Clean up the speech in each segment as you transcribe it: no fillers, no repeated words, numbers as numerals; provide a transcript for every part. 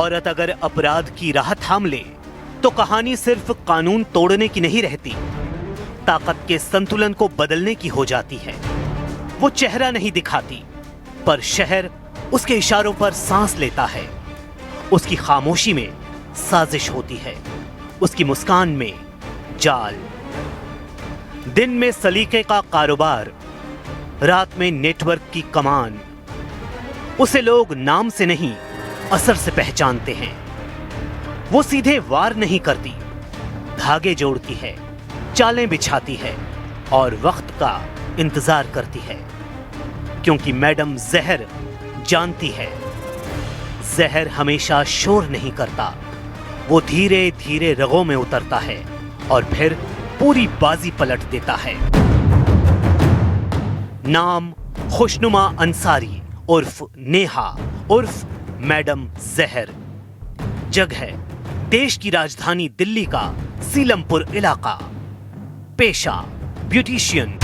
औरत अगर अपराध की राह थाम ले तो कहानी सिर्फ कानून तोड़ने की नहीं रहती, ताकत के संतुलन को बदलने की हो जाती है। वो चेहरा नहीं दिखाती, पर शहर उसके इशारों पर सांस लेता है। उसकी खामोशी में साजिश होती है, उसकी मुस्कान में जाल। दिन में सलीके का कारोबार, रात में नेटवर्क की कमान। उसे लोग नाम से नहीं, असर से पहचानते हैं। वो सीधे वार नहीं करती, धागे जोड़ती है, चालें बिछाती है और वक्त का इंतजार करती है, क्योंकि मैडम जहर जानती है, जहर हमेशा शोर नहीं करता। वो धीरे धीरे रगों में उतरता है और फिर पूरी बाजी पलट देता है। नाम खुशनुमा अंसारी उर्फ नेहा उर्फ मैडम जहर। जगह देश की राजधानी दिल्ली का सीलमपुर इलाका। पेशा ब्यूटिशियन।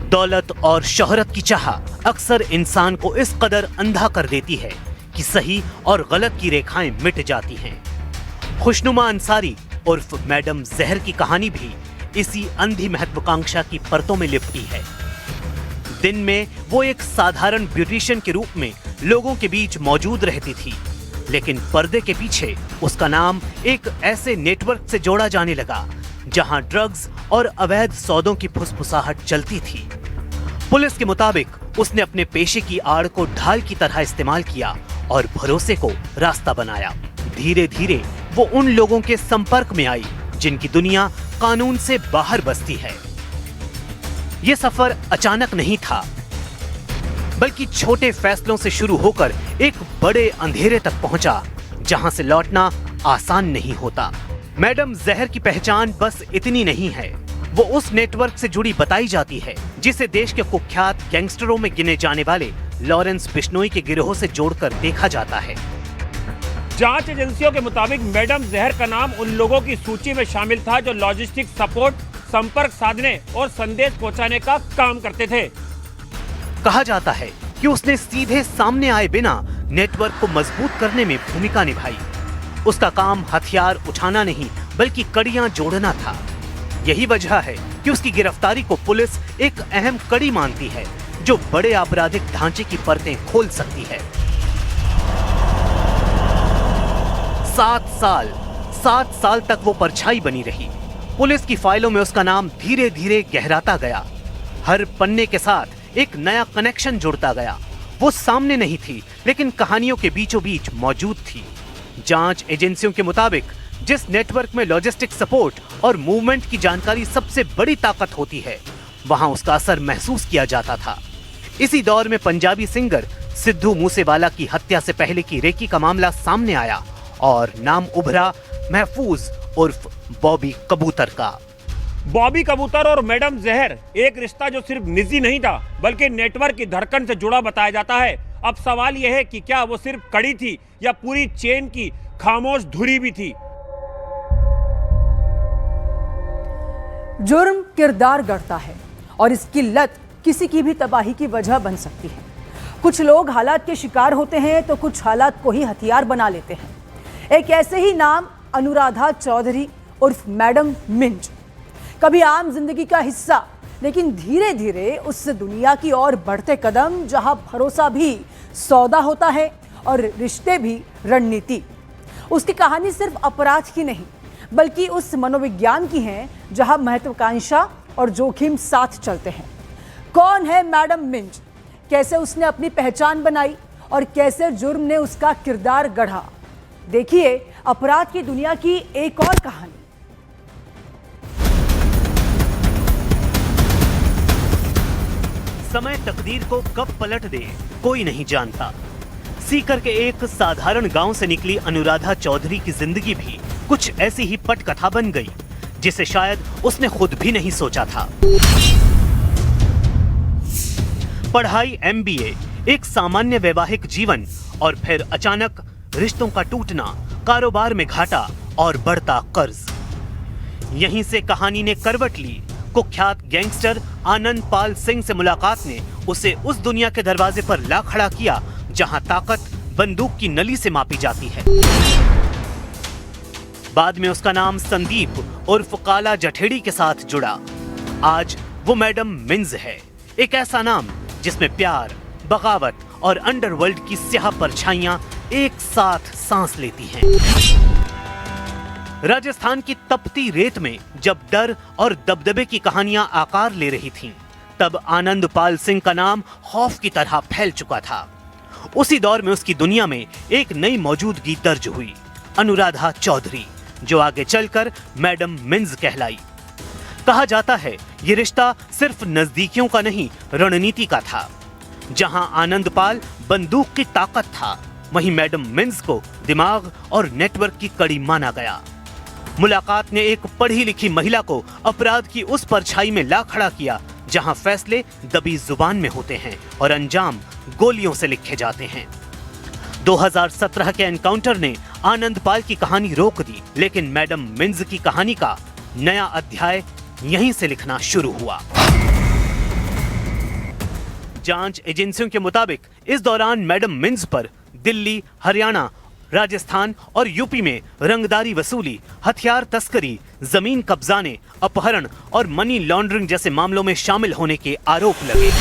दौलत और शोहरत की चाह अक्सर इंसान को इस कदर अंधा कर देती है कि सही और गलत की रेखाएं मिट जाती हैं। खुशनुमा अंसारी उर्फ मैडम जहर की कहानी भी इसी अंधी महत्वाकांक्षा की परतों में लिपटी है। दिन में वो एक साधारण ब्यूटिशियन के रूप में लोगों के बीच मौजूद रहती थी, लेकिन पर्दे के पीछे उसका नाम एक ऐसे नेटवर्क से जोड़ा जाने लगा जहां ड्रग्स और अवैध सौदों की फुसफुसाहट चलती थी। पुलिस के मुताबिक उसने अपने पेशे की आड़ को ढाल की तरह इस्तेमाल किया और भरोसे को रास्ता बनाया। धीरे धीरे वो उन लोगों के संपर्क में आई जिनकी दुनिया कानून से बाहर बसती है। ये सफर अचानक नहीं था, बल्कि छोटे फैसलों से शुरू होकर एक बड़े अंधेरे तक पहुंचा, जहां से लौटना आसान नहीं होता। मैडम जहर की पहचान बस इतनी नहीं है, वो उस नेटवर्क से जुड़ी बताई जाती है जिसे देश के कुख्यात गैंगस्टरों में गिने जाने वाले लॉरेंस बिश्नोई के गिरोह से जोड़कर देखा जाता है। जांच एजेंसियों के मुताबिक मैडम जहर का नाम उन लोगों की सूची में शामिल था जो लॉजिस्टिक सपोर्ट, संपर्क साधने और संदेश पहुंचाने का काम करते थे। कहा जाता है कि उसने सीधे सामने आए बिना नेटवर्क को मजबूत करने में भूमिका निभाई। उसका काम हथियार उठाना नहीं, बल्कि कड़ियां जोड़ना था। यही वजह है कि उसकी गिरफ्तारी को पुलिस एक अहम कड़ी मानती है, जो बड़े आपराधिक ढांचे की परतें खोल सकती है। 7 साल तक वो परछाई बनी रही। पुलिस की फाइलों में उसका नाम धीरे धीरे गहराता गया। हर पन्ने के साथ एक नया कनेक्शन जुड़ता गया। वो सामने नहीं थी, लेकिन कहानियों के बीचों बीच मौजूद थी। जांच एजेंसियों के मुताबिक जिस नेटवर्क में लॉजिस्टिक सपोर्ट और मूवमेंट की जानकारी सबसे बड़ी ताकत होती है, वहां उसका असर महसूस किया जाता था। इसी दौर में पंजाबी सिंगर सिद्धू मूसेवाला की हत्या से पहले की रेकी का मामला सामने आया और नाम उभरा महफूज उर्फ बॉबी कबूतर का। बॉबी कबूतर और मैडम जहर एक रिश्ता जो सिर्फ निजी नहीं था, बल्कि नेटवर्क की धड़कन से जुड़ा बताया जाता है। अब सवाल यह है कि क्या वो सिर्फ कड़ी थी या पूरी चेन की खामोश धुरी भी थी। जुर्म किरदार गढ़ता है और इसकी लत किसी की भी तबाही की वजह बन सकती है। कुछ लोग हालात के शिकार होते हैं तो कुछ हालात को ही हथियार बना लेते हैं। एक ऐसे ही नाम अनुराधा चौधरी उर्फ मैडम मिंज। कभी आम जिंदगी का हिस्सा, लेकिन धीरे धीरे उस दुनिया की ओर बढ़ते कदम जहां भरोसा भी सौदा होता है और रिश्ते भी रणनीति। उसकी कहानी सिर्फ अपराध की नहीं, बल्कि उस मनोविज्ञान की है जहां महत्वाकांक्षा और जोखिम साथ चलते हैं। कौन है मैडम मिंज, कैसे उसने अपनी पहचान बनाई और कैसे जुर्म ने उसका किरदार गढ़ा। देखिए अपराध की दुनिया की एक और कहानी। समय तकदीर को कब पलट दे कोई नहीं जानता। सीकर के एक साधारण गांव से निकली अनुराधा चौधरी की जिंदगी भी कुछ ऐसी ही पटकथा बन गई, जिसे शायद उसने खुद भी नहीं सोचा था। पढ़ाई MBA, एक सामान्य वैवाहिक जीवन और फिर अचानक रिश्तों का टूटना, कारोबार में घाटा और बढ़ता कर्ज। यहीं से कहानी ने करवट ली। कुख्यात गैंगस्टर आनंद पाल सिंह से मुलाकात ने उसे उस दुनिया के दरवाजे पर ला खड़ा किया जहां ताकत बंदूक की नली से मापी जाती है। बाद में उसका नाम संदीप उर्फ काला जठेड़ी के साथ जुड़ा। आज वो मैडम मिंज है, एक ऐसा नाम जिसमें प्यार, बगावत और अंडरवर्ल्ड की स्याह परछाइयां एक साथ सांस लेती हैं। राजस्थान की तपती रेत में जब डर और दबदबे की कहानियां आकार ले रही थीं, तब आनंदपाल सिंह का नाम खौफ की तरह फैल चुका था। उसी दौर में उसकी दुनिया में एक नई मौजूदगी दर्ज हुई, अनुराधा चौधरी, जो आगे चलकर मैडम मिंज कहलाई। कहा जाता है ये रिश्ता सिर्फ नजदीकियों का नहीं, रणनीति का था। जहां आनंदपाल बंदूक की ताकत था, वहीं मैडम मिंज को दिमाग और नेटवर्क की कड़ी माना गया। मुलाकात ने एक पढ़ी लिखी महिला को अपराध की उस परछाई में ला खड़ा किया जहां फैसले दबी जुबान में होते हैं और अंजाम गोलियों से लिखे जाते हैं। 2017 के एनकाउंटर ने आनंदपाल की कहानी रोक दी, लेकिन मैडम मिंज की कहानी का नया अध्याय यहीं से लिखना शुरू हुआ। जांच एजेंसियों के मुताबिक इस दौरान मैडम मिंज पर दिल्ली, हरियाणा, राजस्थान और यूपी में रंगदारी वसूली, हथियार तस्करी, जमीन कब्जाने, अपहरण और मनी लॉन्ड्रिंग जैसे मामलों में शामिल होने के आरोप लगे।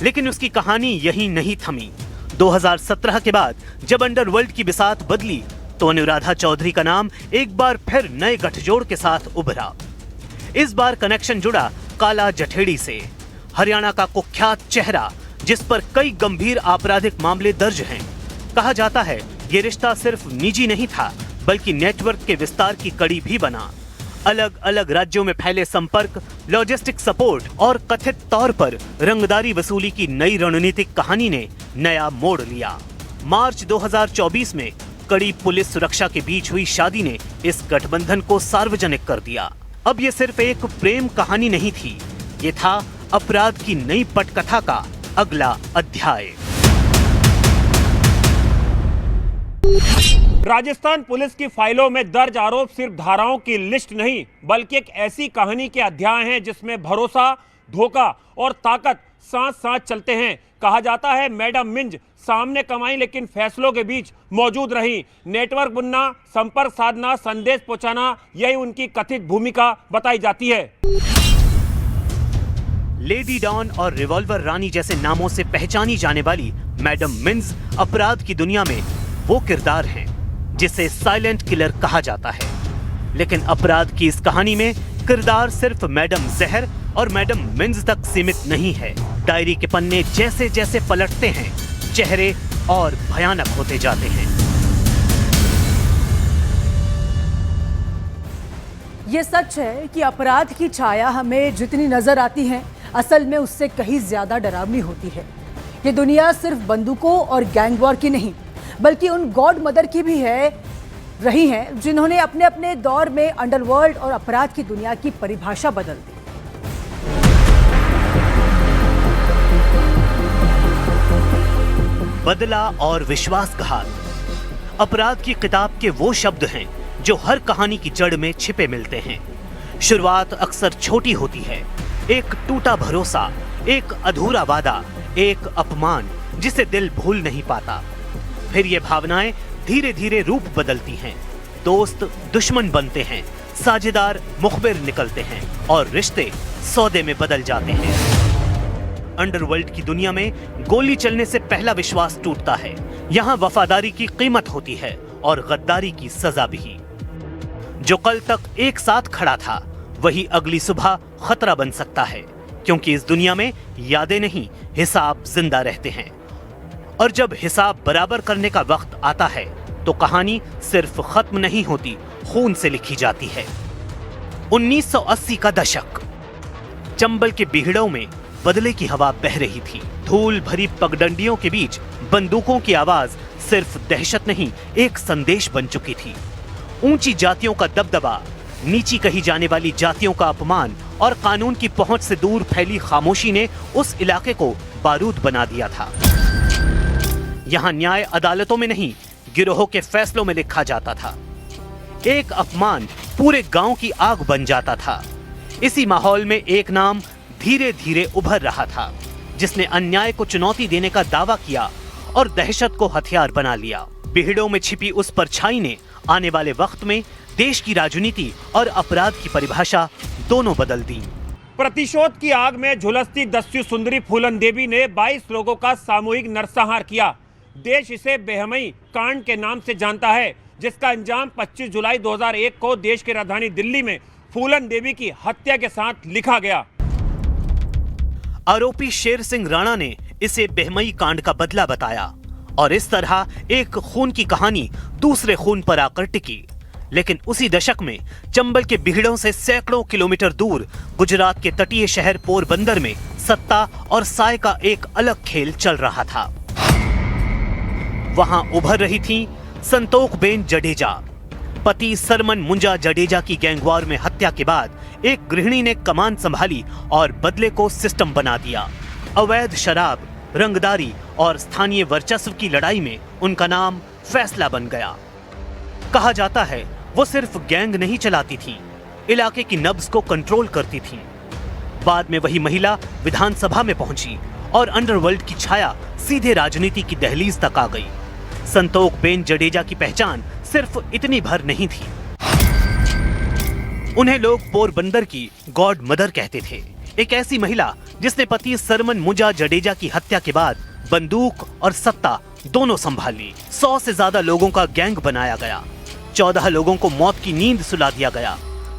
लेकिन उसकी कहानी यहीं नहीं थमी। 2017 के बाद जब अंडरवर्ल्ड की बिसात बदली, तो अनुराधा चौधरी का नाम एक बार फिर नए गठजोड़ के साथ उभरा। इस बार कनेक्शन जुड़ा काला जठेड़ी से, हरियाणा का कुख्यात चेहरा जिस पर कई गंभीर आपराधिक मामले दर्ज हैं। कहा जाता है ये रिश्ता सिर्फ निजी नहीं था, बल्कि नेटवर्क के विस्तार की कड़ी भी बना। अलग अलग राज्यों में फैले संपर्क, लॉजिस्टिक सपोर्ट और कथित तौर पर रंगदारी वसूली की नई रणनीतिक कहानी ने नया मोड़ लिया। मार्च 2024 में कड़ी पुलिस सुरक्षा के बीच हुई शादी ने इस गठबंधन को सार्वजनिक कर दिया। अब ये सिर्फ एक प्रेम कहानी नहीं थी, ये था अपराध की नई पटकथा का अगला अध्याय। राजस्थान पुलिस की फाइलों में दर्ज आरोप सिर्फ धाराओं की लिस्ट नहीं, बल्कि एक ऐसी कहानी के अध्याय हैं जिसमें भरोसा, धोखा और ताकत साथ साथ चलते हैं। कहा जाता है मैडम मिंज सामने कमाई लेकिन फैसलों के बीच मौजूद रही। नेटवर्क बुनना, संपर्क साधना, संदेश पहुंचाना, यही उनकी कथित भूमिका बताई जाती है। लेडी डॉन और रिवॉल्वर रानी जैसे नामों से पहचानी जाने वाली मैडम मिंज अपराध की दुनिया में वो किरदार हैं जिसे साइलेंट किलर कहा जाता है। लेकिन अपराध की इस कहानी में किरदार सिर्फ मैडम जहर और मैडम मिंज तक सीमित नहीं है। डायरी के पन्ने जैसे जैसे पलटते हैं, चेहरे और भयानक होते जाते हैं। ये सच है कि अपराध की छाया हमें जितनी नजर आती है, असल में उससे कहीं ज्यादा डरावनी होती है। ये दुनिया सिर्फ बंदूकों और गैंग वॉर की नहीं, बल्कि उन गॉड मदर की भी रही है जिन्होंने अपने अपने दौर में अंडरवर्ल्ड और अपराध की दुनिया की परिभाषा बदल दी। बदला और विश्वासघात अपराध की किताब के वो शब्द हैं जो हर कहानी की जड़ में छिपे मिलते हैं। शुरुआत अक्सर छोटी होती है, एक टूटा भरोसा, एक अधूरा वादा, एक अपमान जिसे दिल भूल नहीं पाता। फिर ये भावनाएं धीरे धीरे रूप बदलती हैं, दोस्त दुश्मन बनते हैं, साझेदार मुखबिर निकलते हैं और रिश्ते सौदे में बदल जाते हैं। अंडरवर्ल्ड की दुनिया में गोली चलने से पहला विश्वास टूटता है। यहाँ वफादारी की कीमत होती है और गद्दारी की सजा भी। जो कल तक एक साथ खड़ा था, वही अगली सुबह खतरा बन सकता है, क्योंकि इस दुनिया में यादें नहीं, हिसाब जिंदा रहते हैं। और जब हिसाब बराबर करने का वक्त आता है, तो कहानी सिर्फ खत्म नहीं होती, खून से लिखी जाती है। 1980 का दशक, चंबल के बिहड़ों में बदले की हवा बह रही थी। धूल भरी पगडंडियों के बीच बंदूकों की आवाज सिर्फ दहशत नहीं, एक संदेश बन चुकी थी। ऊंची जातियों का दबदबा, नीची कही जाने वाली जातियों का अपमान और कानून की पहुंच से दूर फैली खामोशी ने उस इलाके को बारूद बना दिया था। यहाँ न्याय अदालतों में नहीं, गिरोहों के फैसलों में लिखा जाता था। एक अपमान पूरे गांव की आग बन जाता था। इसी माहौल में एक नाम धीरे धीरे उभर रहा था, जिसने अन्याय को चुनौती देने का दावा किया और दहशत को हथियार बना लिया। बिहड़ों में छिपी उस परछाई ने आने वाले वक्त में देश की राजनीति और अपराध की परिभाषा दोनों बदल दी। प्रतिशोध की आग में झुलसती दस्यु सुंदरी फूलन देवी ने 22 लोगों का सामूहिक नरसंहार किया। देश इसे बेहमई कांड के नाम से जानता है, जिसका अंजाम 25 जुलाई 2001 को देश की राजधानी दिल्ली में फूलन देवी की हत्या के साथ लिखा गया। आरोपी शेर सिंह राणा ने इसे बेहमई कांड का बदला बताया और इस तरह एक खून की कहानी दूसरे खून पर आकर टिकी। लेकिन उसी दशक में चंबल के बिहड़ों से सैकड़ों किलोमीटर दूर गुजरात के तटीय शहर पोरबंदर में सत्ता और साय का एक अलग खेल चल रहा था। वहां उभर रही थी संतोखबेन जडेजा। पति सरमन मुंजा जडेजा की गैंगवार में हत्या के बाद एक गृहिणी ने कमान संभाली और बदले को सिस्टम बना दिया। अवैध शराब, रंगदारी और स्थानीय वर्चस्व की लड़ाई में उनका नाम फैसला बन गया। कहा जाता है वो सिर्फ गैंग नहीं चलाती थी, इलाके की नब्ज को कंट्रोल करती थी। बाद में वही महिला विधानसभा में पहुंची और अंडरवर्ल्ड की छाया सीधे राजनीति की दहलीज तक आ गई। संतोखबेन जडेजा की पहचान सिर्फ इतनी भर नहीं थी। उन्हें लोग पोरबंदर की गॉड मदर कहते थे। एक ऐसी महिला जिसने पति सरमन मुंजा जडेजा की हत्या के बाद बंदूक और सत्ता दोनों संभाल ली। 100 से ज्यादा लोगों का गैंग बनाया गया। 14 लोगों को मौत की नींद सुला दिया गया।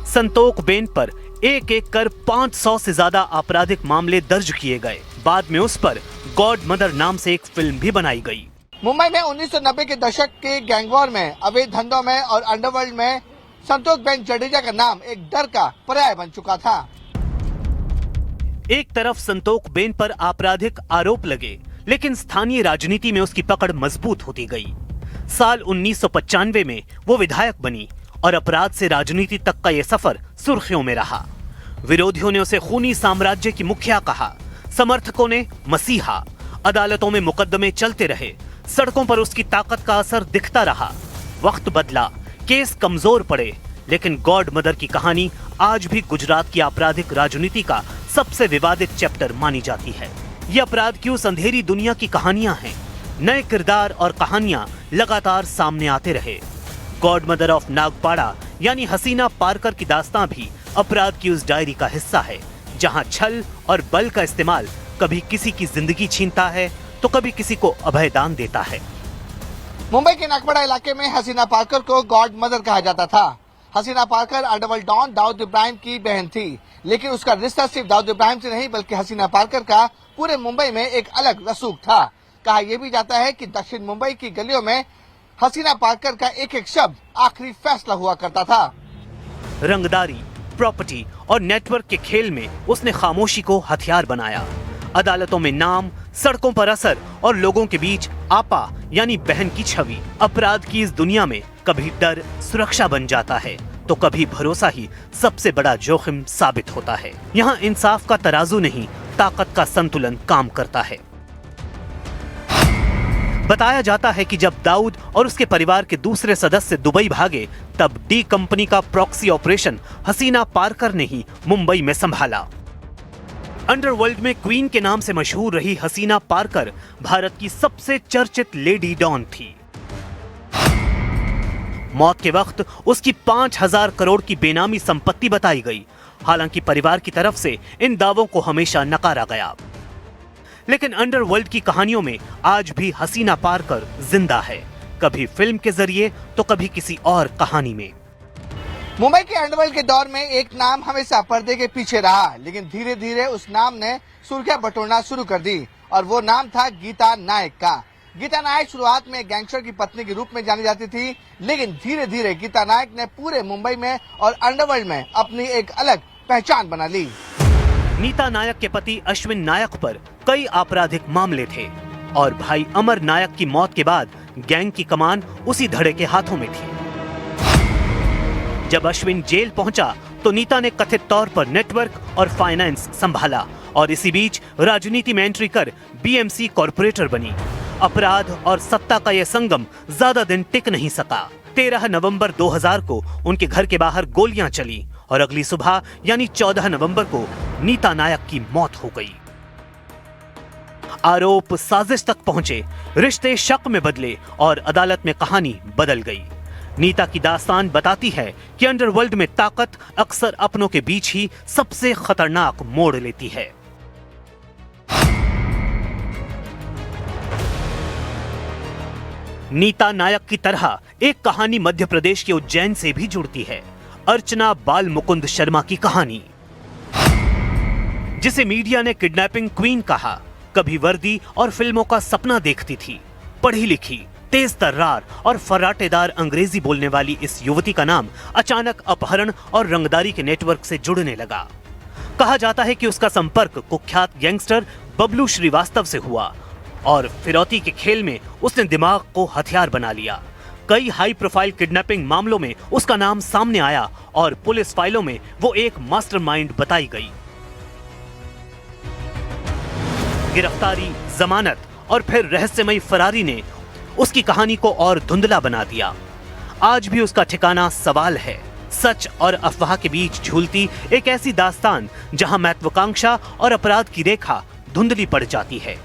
संतोखबेन पर एक एक कर 500 से ज्यादा आपराधिक मामले दर्ज किए गए। बाद में उस पर गॉड मदर नाम से एक फिल्म भी बनाई गई। मुंबई में 1990 के दशक के गैंगवॉर में, अवैध धंधों में और अंडरवर्ल्ड में संतोखबेन जडेजा का नाम एक डर का पर्याय बन चुका था। एक तरफ संतोखबेन पर आपराधिक आरोप लगे, लेकिन स्थानीय राजनीति में उसकी पकड़ मजबूत होती गई। साल 1995 में वो विधायक बनी और अपराध से राजनीति तक का ये सफर सुर्खियों में रहा। विरोधियों ने उसे खूनी साम्राज्य की मुखिया कहा, समर्थकों ने मसीहा। अदालतों में मुकदमे चलते रहे, सड़कों पर उसकी ताकत का असर दिखता रहा। वक्त बदला, केस कमजोर पड़े, लेकिन गॉड मदर की कहानी आज भी गुजरात की आपराधिक राजनीति का सबसे विवादित चैप्टर मानी जाती है। ये अपराध की उस अंधेरी दुनिया की कहानियां हैं। नए किरदार और कहानियां लगातार सामने आते रहे। गॉड मदर ऑफ नागपाड़ा यानी हसीना पारकर की दास्तां भी अपराध की उस डायरी का हिस्सा है, जहां छल और बल का इस्तेमाल कभी किसी की जिंदगी छीनता है तो कभी किसी को अभयदान देता है। मुंबई के नागपाड़ा इलाके में हसीना पारकर को गॉड मदर कहा जाता था। हसीना पारकर अंडरवर्ल्ड डॉन दाऊद इब्राहिम की बहन थी, लेकिन उसका रिश्ता सिर्फ दाऊद इब्राहिम से नहीं बल्कि हसीना पारकर का पूरे मुंबई में एक अलग रसूख था। कहा यह भी जाता है कि दक्षिण मुंबई की गलियों में हसीना पारकर का एक एक शब्द आखिरी फैसला हुआ करता था। रंगदारी, प्रॉपर्टी और नेटवर्क के खेल में उसने खामोशी को हथियार बनाया। अदालतों में नाम, सड़कों पर असर और लोगों के बीच आपा यानी बहन की छवि। अपराध की इस दुनिया में कभी डर सुरक्षा बन जाता है तो कभी भरोसा ही सबसे बड़ा जोखिम साबित होता है। यहाँ इंसाफ का तराजू नहीं, ताकत का संतुलन काम करता है। बताया जाता है कि जब दाऊद और उसके परिवार के दूसरे सदस्य दुबई भागे, तब डी कंपनी का प्रॉक्सी ऑपरेशन हसीना पारकर ने ही मुंबई में संभाला। अंडरवर्ल्ड में क्वीन के नाम से मशहूर रही हसीना पारकर भारत की सबसे चर्चित लेडी डॉन थी। मौत के वक्त उसकी 5,000 करोड़ की बेनामी संपत्ति बताई गई। हालांकि परिवार की तरफ से इन दावों को हमेशा नकारा गया। लेकिन अंडरवर्ल्ड की कहानियों में आज भी हसीना पारकर जिंदा है, कभी फिल्म के जरिए तो कभी किसी और कहानी में। मुंबई के अंडरवर्ल्ड के दौर में एक नाम हमेशा पर्दे के पीछे रहा, लेकिन धीरे धीरे उस नाम ने सुर्खियां बटोरना शुरू कर दी और वो नाम था गीता नायक का। गीता नायक शुरुआत में गैंगस्टर की पत्नी के रूप में जानी जाती थी, लेकिन धीरे धीरे गीता नायक ने पूरे मुंबई में और अंडरवर्ल्ड में अपनी एक अलग पहचान बना ली। नीता नायक के पति अश्विन नायक पर कई आपराधिक मामले थे और भाई अमर नायक की मौत के बाद गैंग की कमान उसी धड़े के हाथों में थी। जब अश्विन जेल पहुंचा तो नीता ने कथित तौर पर नेटवर्क और फाइनेंस संभाला और इसी बीच राजनीति में एंट्री कर बीएमसी कॉर्पोरेटर बनी। अपराध और सत्ता का यह संगम ज्यादा दिन टिक नहीं सका। 13 नवंबर 2000 को उनके घर के बाहर गोलियां चली और अगली सुबह यानी 14 नवंबर को नीता नायक की मौत हो गई। आरोप साजिश तक पहुंचे, रिश्ते शक में बदले और अदालत में कहानी बदल गई। नीता की दास्तान बताती है कि अंडरवर्ल्ड में ताकत अक्सर अपनों के बीच ही सबसे खतरनाक मोड़ लेती है। नीता नायक की तरह एक कहानी मध्य प्रदेश के उज्जैन से भी जुड़ती है। अर्चना बाल मुकुंद शर्मा की कहानी, जिसे मीडिया ने किडनैपिंग क्वीन कहा। कभी वर्दी और फिल्मों का सपना देखती थी। पढ़ी लिखी, तेज तर्रार और फर्राटेदार अंग्रेजी बोलने वाली इस युवती का नाम अचानक अपहरण और रंगदारी के नेटवर्क से जुड़ने लगा। कहा जाता है कि उसका संपर्क कुख्यात गैंगस्टर बबलू श्रीवास्तव से हुआ और फिरौती के खेल में उसने दिमाग को हथियार बना लिया। कई हाई प्रोफाइल किडनैपिंग मामलों में उसका नाम सामने आया और पुलिस फाइलों में वो एक मास्टरमाइंड बताई गई। गिरफ्तारी, जमानत और फिर रहस्यमयी फरारी ने उसकी कहानी को और धुंधला बना दिया। आज भी उसका ठिकाना सवाल है। सच और अफवाह के बीच झूलती एक ऐसी दास्तान जहां महत्वाकांक्षा और अपराध की रेखा धुंधली पड़ जाती है।